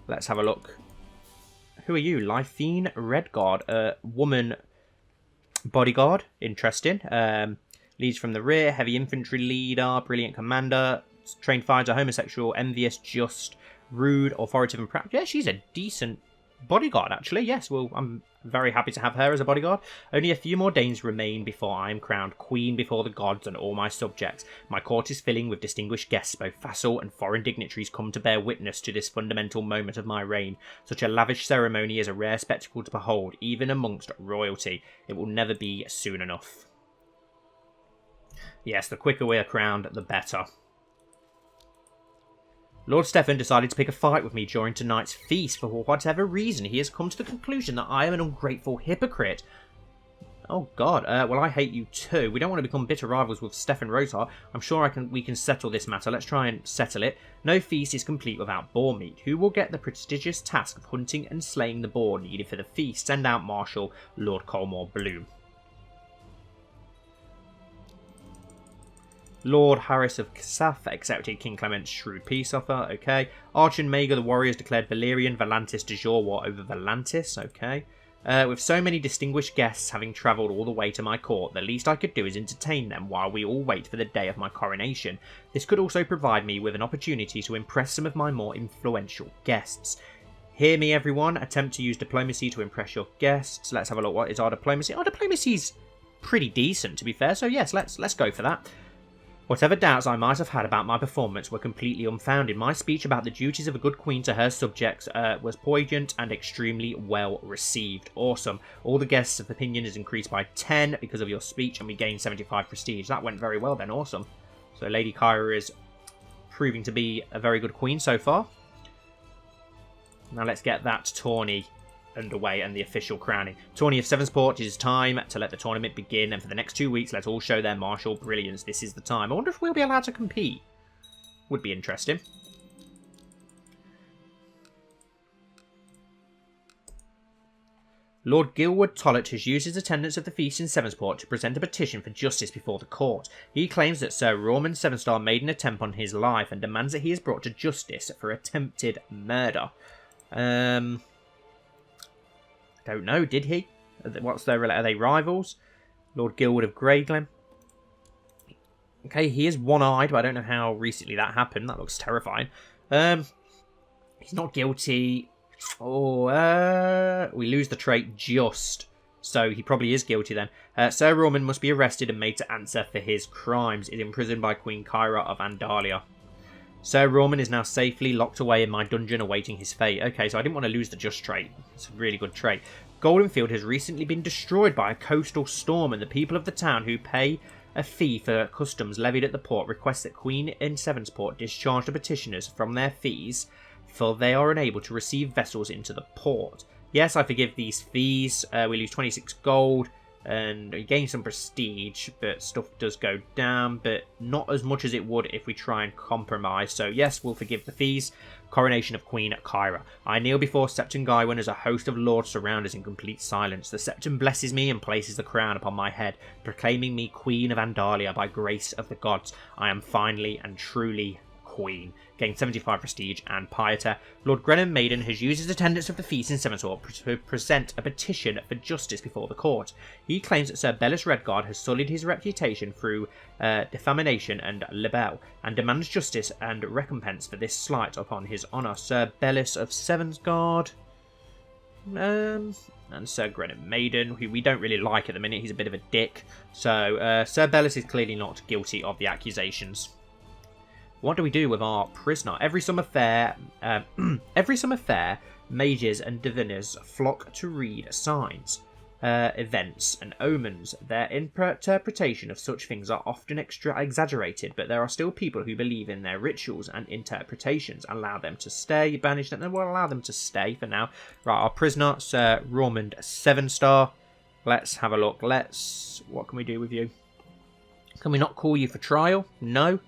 Let's have a look. Who are you? Lyphine Redguard. Woman bodyguard. Interesting. Leads from the rear. Heavy infantry leader. Brilliant commander. Trained fighter. Homosexual. Envious. Just. Rude. Authoritative and proud. Yeah, she's a decent bodyguard, actually. Yes, well, I'm very happy to have her as a bodyguard. Only a few more Daynes remain before I am crowned queen before the gods and all my subjects. My court is filling with distinguished guests. Both vassal and foreign dignitaries come to bear witness to this fundamental moment of my reign. Such a lavish ceremony is a rare spectacle to behold, even amongst royalty. It will never be soon enough. Yes, the quicker we are crowned, the better. Lord Stefan decided to pick a fight with me during tonight's feast. For whatever reason, he has come to the conclusion that I am an ungrateful hypocrite. Oh god, well I hate you too. We don't want to become bitter rivals with Stefan Rotar. I'm sure we can settle this matter. Let's try and settle it. No feast is complete without boar meat. Who will get the prestigious task of hunting and slaying the boar needed for the feast? Send out Marshal Lord Colmore Bloom. Lord Harris of Casaf accepted King Clement's shrewd peace offer, okay. Archer and Maega, the warriors, declared Valyrian Volantis de jure war over Volantis, okay. With so many distinguished guests having travelled all the way to my court, the least I could do is entertain them while we all wait for the day of my coronation. This could also provide me with an opportunity to impress some of my more influential guests. Hear me, everyone. Attempt to use diplomacy to impress your guests. Let's have a look. What is our diplomacy? Our diplomacy's pretty decent, to be fair, so yes, let's go for that. Whatever doubts I might have had about my performance were completely unfounded. My speech about the duties of a good queen to her subjects was poignant and extremely well received. Awesome. All the guests' opinion is increased by 10 because of your speech, and we gained 75 prestige. That went very well then. Awesome. So Lady Kyra is proving to be a very good queen so far. Now let's get that tourney underway and the official crowning. Tourney of Sevensport, it is time to let the tournament begin, and for the next 2 weeks let's all show their martial brilliance. This is the time. I wonder if we'll be allowed to compete. Would be interesting. Lord Gilwood Tollet has used his attendance of the feast in Sevensport to present a petition for justice before the court. He claims that Sir Roman Sevenstar made an attempt on his life and demands that he is brought to justice for attempted murder. Don't know, did he? What's their relation? Are they rivals? Lord Gilwood of Greyglen. Okay, he is one-eyed, but I don't know how recently that happened. That looks terrifying. He's not guilty. Oh, we lose the trait just. So he probably is guilty then. Sir Roman must be arrested and made to answer for his crimes. Is imprisoned by Queen Kyra of Andalia. Sir Roman is now safely locked away in my dungeon awaiting his fate. Okay, so I didn't want to lose the just trait. It's a really good trait. Goldenfield has recently been destroyed by a coastal storm, and the people of the town who pay a fee for customs levied at the port request that Queen in Sevensport discharge the petitioners from their fees, for they are unable to receive vessels into the port. Yes, I forgive these fees. We lose 26 gold. And we gain some prestige, but stuff does go down, but not as much as it would if we try and compromise. So yes, we'll forgive the fees. Coronation of Queen Kyra. I kneel before Septon Gaiwan as a host of lords surround us in complete silence. The Septon blesses me and places the crown upon my head, proclaiming me Queen of Andalia by grace of the gods. I am finally and truly Queen. Gain 75 prestige and piety. Lord Grand Maester has used his attendance of the feast in Sevensport to present a petition for justice before the court. He claims that Sir Bellis Redguard has sullied his reputation through defamation and libel, and demands justice and recompense for this slight upon his honour. Sir Bellis of Sevensguard, and Sir Grand Maester, who we don't really like at the minute. He's a bit of a dick. So Sir Bellis is clearly not guilty of the accusations. What do we do with our prisoner? Every summer fair, mages and diviners flock to read signs, events, and omens. Their interpretation of such things are often exaggerated, but there are still people who believe in their rituals and interpretations. Allow them to stay, banish them, and we'll allow them to stay for now. Right, our prisoner, Sir Roman Sevenstar. Let's have a look. What can we do with you? Can we not call you for trial? No.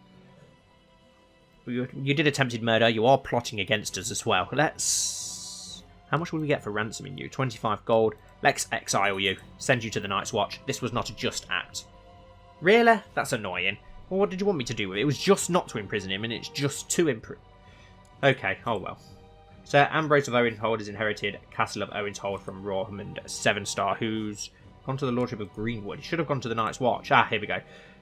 You did attempted murder. You are plotting against us as well. How much will we get for ransoming you? 25 gold. Let's exile you. Send you to the Night's Watch. This was not a just act. Really? That's annoying. Well, what did you want me to do with it? It was just not to imprison him, and it's just to imprison. Okay, oh well. Sir Ambrose of Owenshold has inherited Castle of Owenshold from Roman Sevenstar, who's gone to the Lordship of Greenwood. He should have gone to the Night's Watch. Ah, here we go.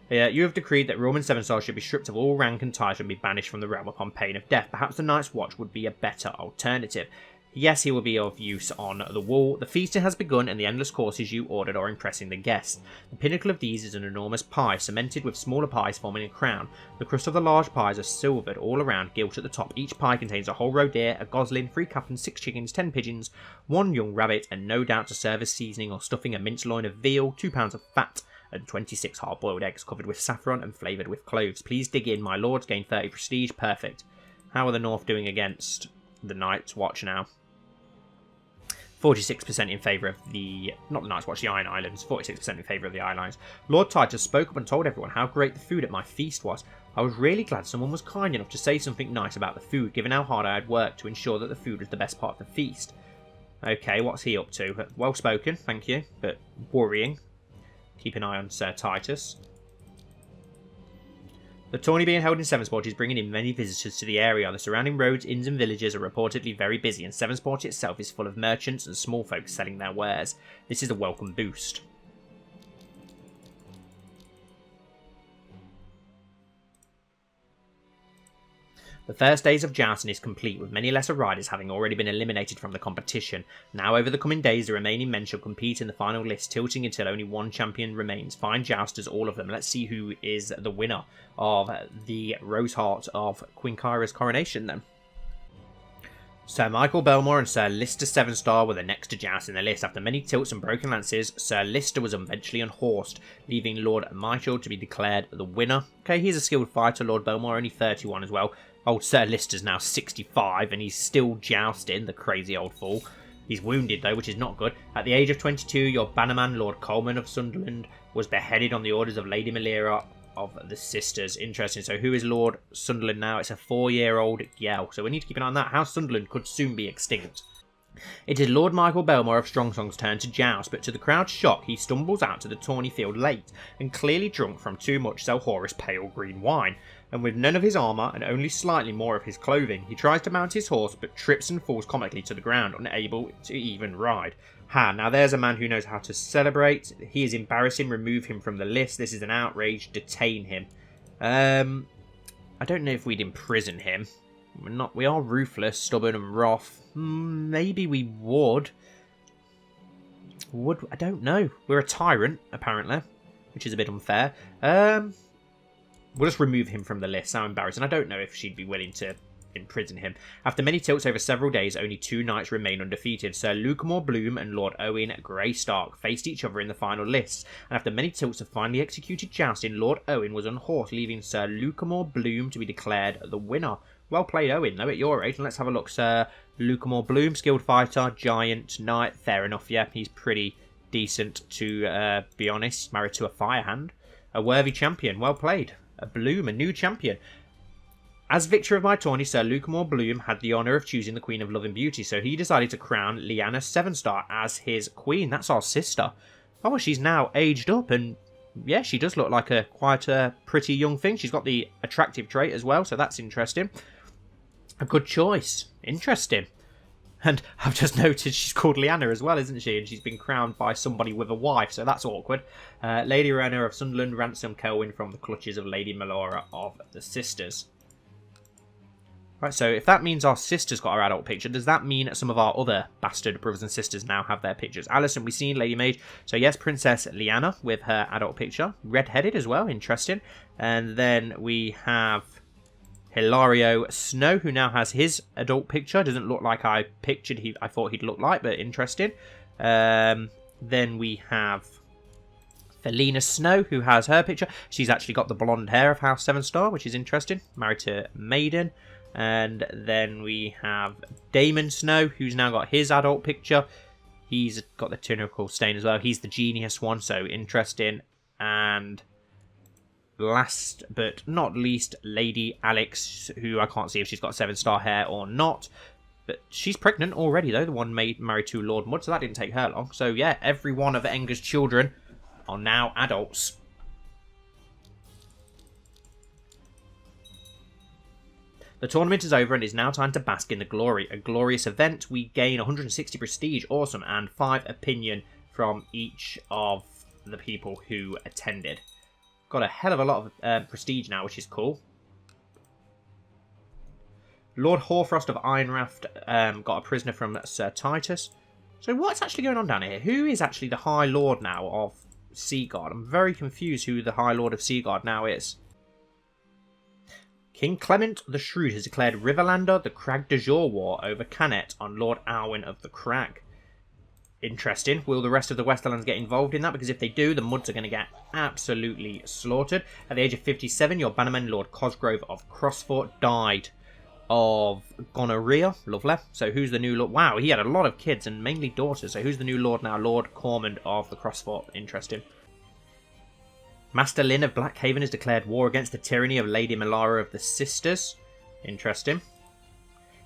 You have decreed that Roman Sevenstar should be stripped of all rank and title and be banished from the realm upon pain of death. Perhaps the Night's Watch would be a better alternative. Yes, he will be of use on the wall. The feasting has begun and the endless courses you ordered are impressing the guests. The pinnacle of these is an enormous pie, cemented with smaller pies forming a crown. The crust of the large pies are silvered all around, gilt at the top. Each pie contains a whole roe deer, a goslin, 3 capons, 6 chickens, 10 pigeons, 1 young rabbit, and no doubt to serve as seasoning or stuffing a minced loin of veal, 2 pounds of fat, and 26 hard-boiled eggs covered with saffron and flavoured with cloves. Please dig in, my lords. Gain 30 prestige. Perfect. How are the North doing against the Night's Watch now? 46% in favour of the... Not the Night's Watch, the Iron Islands. 46% in favour of the Iron Islands. Lord Titus spoke up and told everyone how great the food at my feast was. I was really glad someone was kind enough to say something nice about the food, given how hard I had worked to ensure that the food was the best part of the feast. Okay, what's he up to? Well spoken, thank you, but worrying. Keep an eye on Sir Titus. The tourney being held in Sevensport is bringing in many visitors to the area. The surrounding roads, inns and villages are reportedly very busy, and Sevensport itself is full of merchants and small folk selling their wares. This is a welcome boost. The first days of jousting is complete, with many lesser riders having already been eliminated from the competition. Now over the coming days, the remaining men shall compete in the final list, tilting until only one champion remains. Fine jousters, all of them. Let's see who is the winner of the Rose Heart of Queen Kyra's coronation then. Sir Michael Belmore and Sir Lister Sevenstar were the next to joust in the list. After many tilts and broken lances, Sir Lister was eventually unhorsed, leaving Lord Michael to be declared the winner. Okay, he's a skilled fighter, Lord Belmore, only 31 as well. Old Sir Lister's now 65 and he's still jousting, the crazy old fool. He's wounded though, which is not good. At the age of 22, your bannerman, Lord Coleman of Sunderland, was beheaded on the orders of Lady Malera of the Sisters. Interesting. So who is Lord Sunderland now? It's a 4-year-old girl. So we need to keep an eye on that. House Sunderland could soon be extinct. It is Lord Michael Belmore of Strongsong's turn to joust, but to the crowd's shock, he stumbles out to the tourney field late and clearly drunk from too much Sir Horace pale green wine. And with none of his armour and only slightly more of his clothing, he tries to mount his horse but trips and falls comically to the ground, unable to even ride. Ha, now there's a man who knows how to celebrate. He is embarrassing, remove him from the list. This is an outrage, detain him. I don't know if we'd imprison him. We are ruthless, stubborn and wrath. Maybe we would. I don't know. We're a tyrant, apparently, which is a bit unfair. We'll just remove him from the list. How embarrassing. I don't know if she'd be willing to imprison him. After many tilts over several days, only 2 knights remain undefeated. Sir Lucamore Bloom and Lord Owen Grey Stark faced each other in the final lists, and after many tilts of finally executed jousting, Lord Owen was unhorsed, leaving Sir Lucamore Bloom to be declared the winner. Well played, Owen, though, at your age. And let's have a look. Sir Lucamore Bloom, skilled fighter, giant knight. Fair enough, yeah. He's pretty decent, to be honest. Married to a firehand. A worthy champion. Well played. A Bloom, a new champion. As victor of my tourney, Sir Lucamore Bloom had the honour of choosing the Queen of Love and Beauty, so he decided to crown Lyanna Sevenstar as his queen. That's our sister. Oh, well, she's now aged up, and yeah, she does look like quite a pretty young thing. She's got the attractive trait as well, so that's interesting. A good choice. Interesting. And I've just noted she's called Lyanna as well, isn't she? And she's been crowned by somebody with a wife, so that's awkward. Lady Rowena of Sunderland ransomed Kelwyn from the clutches of Lady Melora of the Sisters. Right, so if that means our sister's got our adult picture, does that mean some of our other bastard brothers and sisters now have their pictures? Alison, we've seen Lady Mage. So yes, Princess Lyanna with her adult picture. Red-headed as well, interesting. And then we have Hilario Snow, who now has his adult picture. Doesn't look like I thought he'd look like, but interesting. Then we have Felina Snow, who has her picture. She's actually got the blonde hair of House Sevenstar, which is interesting. Married to Maiden. And then we have Daemon Snow, who's now got his adult picture. He's got the tyrannical stain as well. He's the genius one, so interesting. And last but not least, Lady Alex, who I can't see if she's got 7-star hair or not. But she's pregnant already, though. The one married to Lord Mud, so that didn't take her long. So yeah, every one of Enger's children are now adults. The tournament is over and it's now time to bask in the glory. A glorious event. We gain 160 prestige, awesome, and 5 opinion from each of the people who attended. Got a hell of a lot of prestige now, which is cool. Lord Hoarfrost of Ironraft got a prisoner from Sir Titus. So what's actually going on down here? Who is actually the High Lord now of Seaguard? I'm very confused who the High Lord of Seaguard now is. King Clement the Shrewd has declared Riverlander the Crag de Jour war over Cannet on Lord Alwyn of the Crag. Interesting. Will the rest of the Westerlands get involved in that? Because if they do, the Muds are going to get absolutely slaughtered. At the age of 57, your bannerman, Lord Cosgrove of Crossfort, died of gonorrhea. Lovely. So who's the new Lord? Wow, he had a lot of kids and mainly daughters. So who's the new Lord now? Lord Cormond of the Crossfort. Interesting. Master Lynn of Blackhaven has declared war against the tyranny of Lady Melara of the Sisters. Interesting.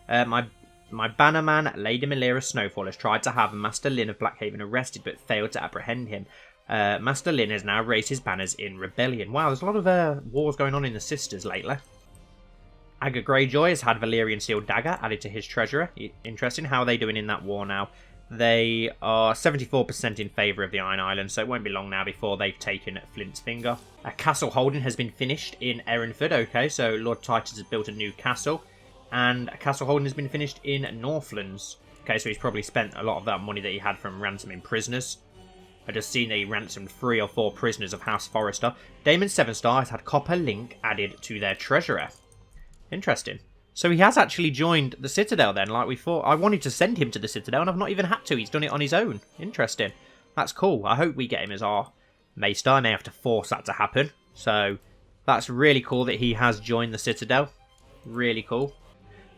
My bannerman, Lady Melira Snowfall, has tried to have Master Lynn of Blackhaven arrested but failed to apprehend him. Master Lynn has now raised his banners in rebellion. Wow, there's a lot of wars going on in the Sisters lately. Aga Greyjoy has had Valyrian Sealed Dagger added to his treasurer. Interesting. How are they doing in that war now? They are 74% in favour of the Iron Islands, so it won't be long now before they've taken Flint's Finger. A castle holding has been finished in Erinford. Okay, so Lord Titus has built a new castle. And a castle holding has been finished in Northlands. Okay, so he's probably spent a lot of that money that he had from ransoming prisoners. I just seen that he ransomed 3 or 4 prisoners of House Forrester. Daemon Sevenstar has had Copper Link added to their treasurer. Interesting. So he has actually joined the Citadel then, like we thought. I wanted to send him to the Citadel and I've not even had to. He's done it on his own. Interesting. That's cool. I hope we get him as our Maester. I may have to force that to happen. So that's really cool that he has joined the Citadel. Really cool.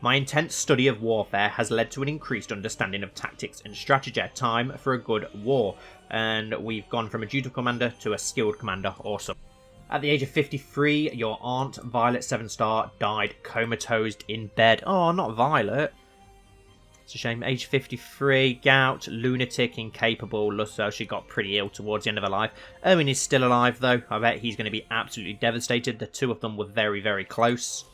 My intense study of warfare has led to an increased understanding of tactics and strategy. Time for a good war. And we've gone from a dutiful commander to a skilled commander. Awesome. At the age of 53, your aunt, Violet Sevenstar, died comatose in bed. Oh, not Violet. It's a shame. Age 53, gout, lunatic, incapable. So she got pretty ill towards the end of her life. Owen is still alive, though. I bet he's going to be absolutely devastated. The two of them were very, very close.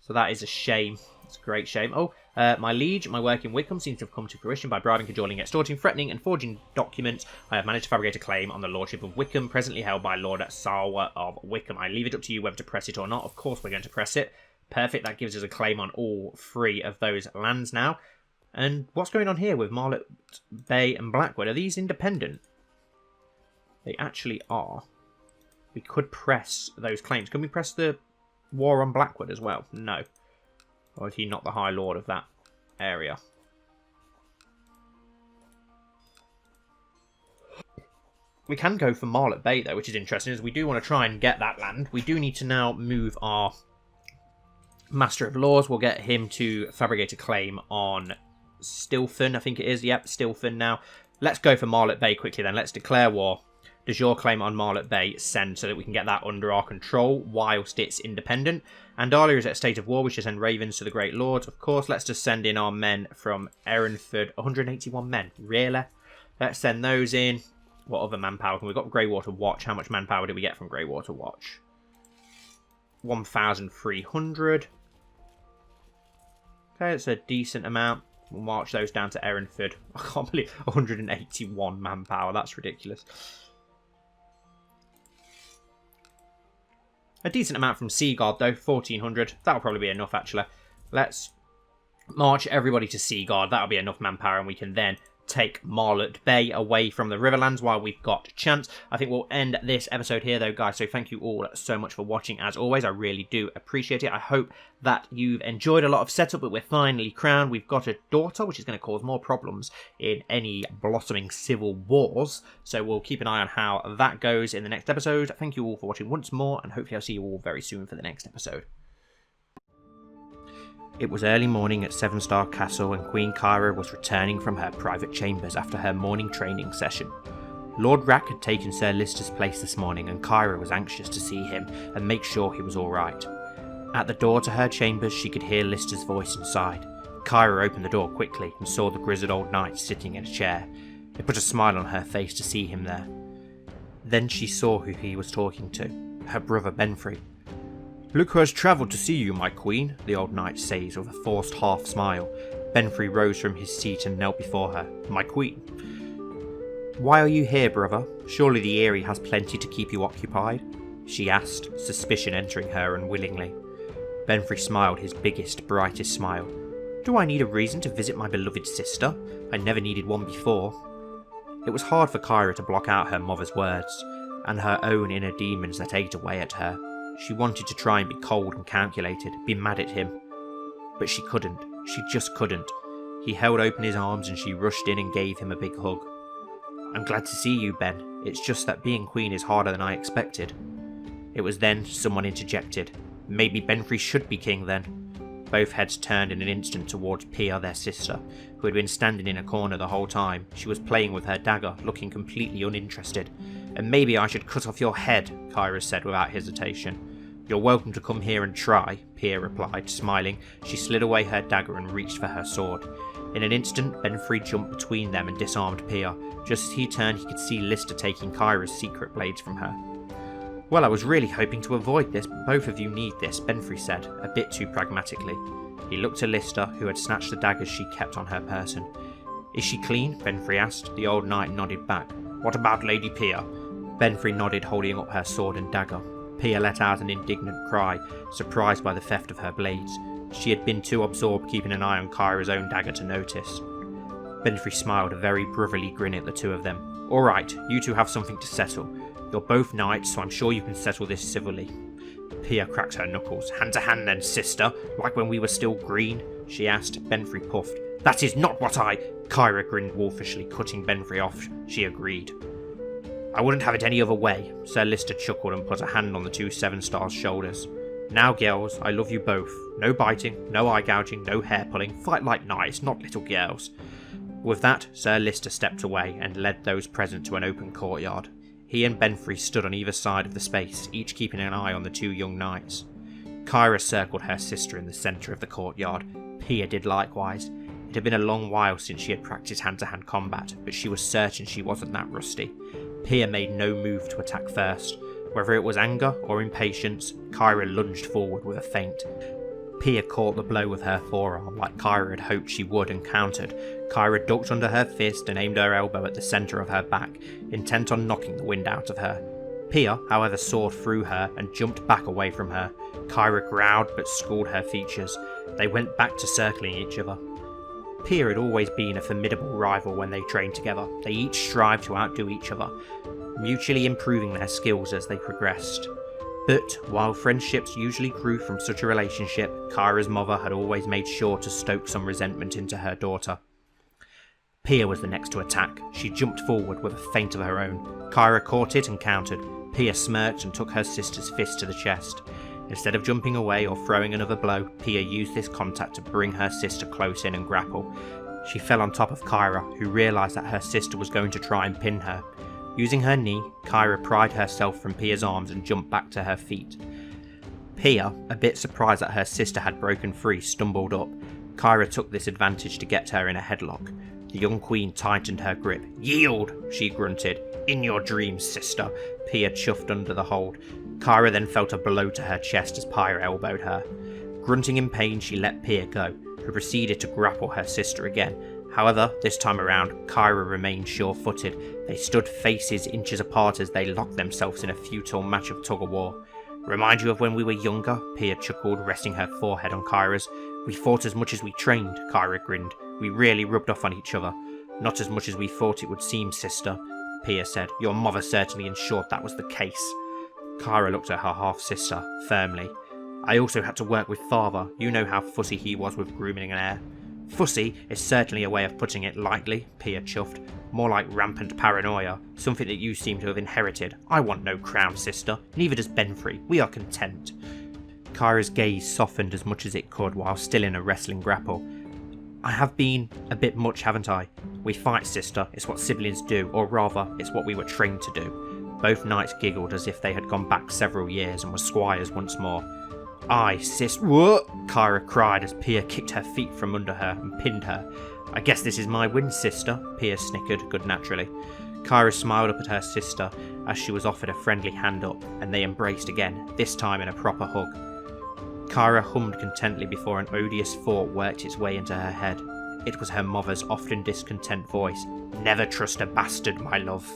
So that is a shame. It's a great shame. Oh, my liege, my work in Wycombe seems to have come to fruition by bribing, cajoling, extorting, threatening, and forging documents. I have managed to fabricate a claim on the Lordship of Wycombe, presently held by Lord Salwa of Wycombe. I leave it up to you whether to press it or not. Of course we're going to press it. Perfect, that gives us a claim on all 3 of those lands now. And what's going on here with Marlet Bay and Blackwood? Are these independent? They actually are. We could press those claims. Can we press the war on Blackwood as well? No. Or is he not the High Lord of that area? We can go for Marlet Bay, though, which is interesting, as we do want to try and get that land. We do need to now move our Master of Laws. We'll get him to fabricate a claim on Stilfen, I think it is. Yep, Stilfen now. Let's go for Marlet Bay quickly, then. Let's declare war. De jure claim on Marlet Bay, send, so that we can get that under our control whilst it's independent. Andalia is at a state of war. We should send ravens to the Great Lords, of course. Let's just send in our men from Erinford. 181 men, really? Let's send those in. What other manpower can we got? Greywater Watch. How much manpower did we get from Greywater Watch? 1,300. Okay, it's a decent amount. We'll march those down to Erinford. I can't believe 181 manpower. That's ridiculous. A decent amount from Seaguard, though. 1,400. That'll probably be enough, actually. Let's march everybody to Seaguard. That'll be enough manpower, and we can then take Marlet Bay away from the Riverlands while we've got a chance. I think we'll end this episode here, though, guys. So thank you all so much for watching. As always, I really do appreciate it. I hope that you've enjoyed a lot of setup, but we're finally crowned. We've got a daughter, which is going to cause more problems in any blossoming civil wars. So we'll keep an eye on how that goes in the next episode. Thank you all for watching once more, and hopefully I'll see you all very soon for the next episode. It was early morning at Sevenstar Castle, and Queen Kyra was returning from her private chambers after her morning training session. Lord Rack had taken Sir Lister's place this morning, and Kyra was anxious to see him and make sure he was alright. At the door to her chambers, she could hear Lister's voice inside. Kyra opened the door quickly and saw the grizzled old knight sitting in a chair. It put a smile on her face to see him there. Then she saw who he was talking to, her brother Benfrey. "Look who has travelled to see you, my queen," the old knight says with a forced half smile. Benfrey rose from his seat and knelt before her. "My queen." "Why are you here, brother? Surely the Eyrie has plenty to keep you occupied?" she asked, suspicion entering her unwillingly. Benfrey smiled his biggest, brightest smile. Do I need a reason to visit my beloved sister? I never needed one before. It was hard for Kyra to block out her mother's words, and her own inner demons that ate away at her. She wanted to try and be cold and calculated, be mad at him. But she couldn't. She just couldn't. He held open his arms and she rushed in and gave him a big hug. I'm glad to see you, Ben. It's just that being queen is harder than I expected. It was then someone interjected. Maybe Benfrey should be king then. Both heads turned in an instant towards Pia, their sister, who had been standing in a corner the whole time. She was playing with her dagger, looking completely uninterested. And maybe I should cut off your head, Kyra said without hesitation. You're welcome to come here and try, Pia replied, smiling. She slid away her dagger and reached for her sword. In an instant, Benfrey jumped between them and disarmed Pia. Just as he turned, he could see Lister taking Kyra's secret blades from her. Well, I was really hoping to avoid this, but both of you need this, Benfrey said, a bit too pragmatically. He looked to Lister, who had snatched the daggers she kept on her person. Is she clean? Benfrey asked. The old knight nodded back. What about Lady Pia? Benfrey nodded, holding up her sword and dagger. Pia let out an indignant cry, surprised by the theft of her blades. She had been too absorbed keeping an eye on Kyra's own dagger to notice. Benfrey smiled, a very brotherly grin at the two of them. All right, you two have something to settle. You're both knights, so I'm sure you can settle this civilly. Pia cracked her knuckles. Hand to hand then, sister, like when we were still green, she asked. Benfrey puffed. That is not what I... Kyra grinned wolfishly, cutting Benfrey off. She agreed. I wouldn't have it any other way. Sir Lister chuckled and put a hand on the two Sevenstars' shoulders. Now, girls, I love you both. No biting, no eye gouging, no hair pulling. Fight like knights, not little girls. With that, Sir Lister stepped away and led those present to an open courtyard. He and Benfrey stood on either side of the space, each keeping an eye on the two young knights. Kyra circled her sister in the centre of the courtyard. Pia did likewise. It had been a long while since she had practiced hand-to-hand combat, but she was certain she wasn't that rusty. Pia made no move to attack first. Whether it was anger or impatience, Kyra lunged forward with a feint. Pia caught the blow with her forearm like Kyra had hoped she would and countered. Kyra ducked under her fist and aimed her elbow at the centre of her back, intent on knocking the wind out of her. Pia, however, soared through her and jumped back away from her. Kyra growled but schooled her features. They went back to circling each other. Pia had always been a formidable rival when they trained together. They each strived to outdo each other, mutually improving their skills as they progressed. But while friendships usually grew from such a relationship, Kyra's mother had always made sure to stoke some resentment into her daughter. Pia was the next to attack. She jumped forward with a feint of her own. Kyra caught it and countered. Pia smirked and took her sister's fist to the chest. Instead of jumping away or throwing another blow, Pia used this contact to bring her sister close in and grapple. She fell on top of Kyra, who realised that her sister was going to try and pin her. Using her knee, Kyra pried herself from Pia's arms and jumped back to her feet. Pia, a bit surprised that her sister had broken free, stumbled up. Kyra took this advantage to get her in a headlock. The young queen tightened her grip. Yield, she grunted. In your dreams, sister. Pia chuffed under the hold. Kyra then felt a blow to her chest as Pia elbowed her. Grunting in pain, she let Pia go, who proceeded to grapple her sister again. However, this time around, Kyra remained sure-footed. They stood faces inches apart as they locked themselves in a futile match of tug-of-war. Remind you of when we were younger? Pia chuckled, resting her forehead on Kyra's. We fought as much as we trained, Kyra grinned. We really rubbed off on each other. Not as much as we thought it would seem, sister, Pia said. Your mother certainly ensured that was the case. Kyra looked at her half-sister, firmly. I also had to work with father. You know how fussy he was with grooming an heir. Fussy is certainly a way of putting it lightly, Pia chuffed. More like rampant paranoia, something that you seem to have inherited. I want no crown, sister. Neither does Benfrey. We are content. Kyra's gaze softened as much as it could while still in a wrestling grapple. I have been a bit much, haven't I? We fight, sister. It's what siblings do, or rather, it's what we were trained to do. Both knights giggled as if they had gone back several years and were squires once more. Aye, sis, what? Kyra cried as Pia kicked her feet from under her and pinned her. I guess this is my win, sister, Pia snickered good-naturally. Kyra smiled up at her sister as she was offered a friendly hand up, and they embraced again, this time in a proper hug. Kyra hummed contentedly before an odious thought worked its way into her head. It was her mother's often discontent voice. Never trust a bastard, my love.